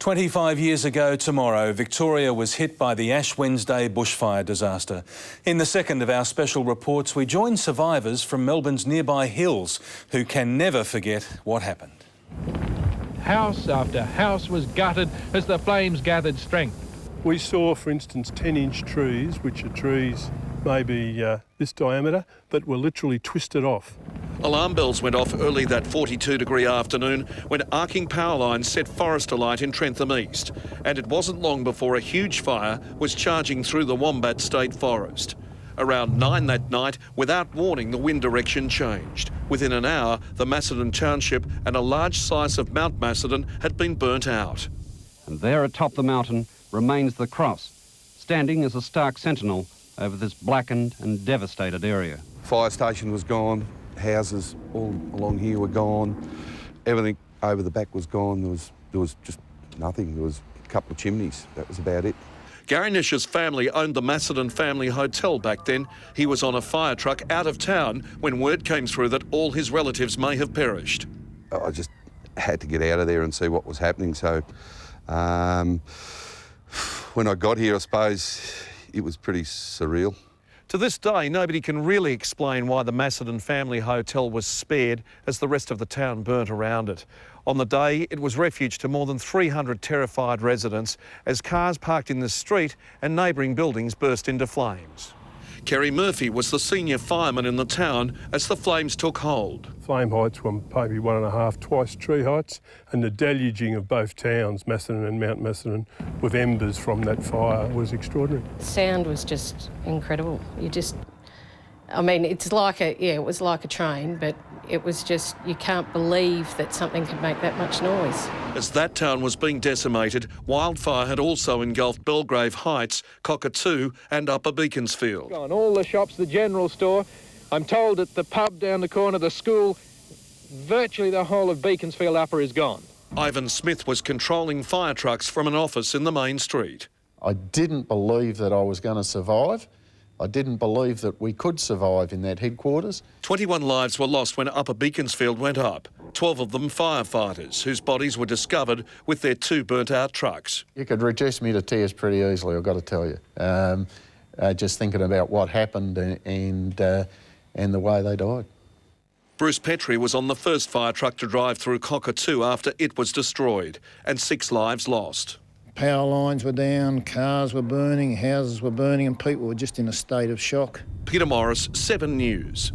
25 years ago tomorrow, Victoria was hit by the Ash Wednesday bushfire disaster. In the second of our special reports, we join survivors from Melbourne's nearby hills who can never forget what happened. House after house was gutted as the flames gathered strength. We saw, for instance, 10-inch trees, which are trees maybe this diameter, but were literally twisted off. Alarm bells went off early that 42-degree afternoon when arcing power lines set forest alight in Trentham East. And it wasn't long before a huge fire was charging through the Wombat State Forest. Around 9 that night, without warning, the wind direction changed. Within an hour, the Macedon township and a large slice of Mount Macedon had been burnt out. And there atop the mountain remains the cross, standing as a stark sentinel over this blackened and devastated area. Fire station was gone, houses all along here were gone, everything over the back was gone. There was just nothing. There was a couple of chimneys, that was about it. Gary Nish's family owned the Macedon Family Hotel back then. He was on a fire truck out of town when word came through that all his relatives may have perished. I just had to get out of there and see what was happening. So when I got here, I suppose it was pretty surreal. To this day, nobody can really explain why the Macedon Family Hotel was spared as the rest of the town burnt around it. On the day, it was refuge to more than 300 terrified residents as cars parked in the street and neighbouring buildings burst into flames. Kerry Murphy was the senior fireman in the town as the flames took hold. Flame heights were maybe 1.5, twice tree heights, and the deluging of both towns, Macedon and Mount Macedon, with embers from that fire was extraordinary. The sound was just incredible. It's like it was like a train, but it was just, you can't believe that something could make that much noise. As that town was being decimated, wildfire had also engulfed Belgrave Heights, Cockatoo and Upper Beaconsfield. On all the shops, the general store, I'm told at the pub down the corner, the school, virtually the whole of Beaconsfield Upper is gone. Ivan Smith was controlling fire trucks from an office in the main street. I didn't believe that I was going to survive. I didn't believe that we could survive in that headquarters. 21 lives were lost when Upper Beaconsfield went up, 12 of them firefighters, whose bodies were discovered with their 2 burnt-out trucks. You could reduce me to tears pretty easily, I've got to tell you. Just thinking about what happened and the way they died. Bruce Petrie was on the first fire truck to drive through Cockatoo after it was destroyed, and 6 lives lost. Power lines were down, cars were burning, houses were burning, and people were just in a state of shock. Peter Morris, 7 News.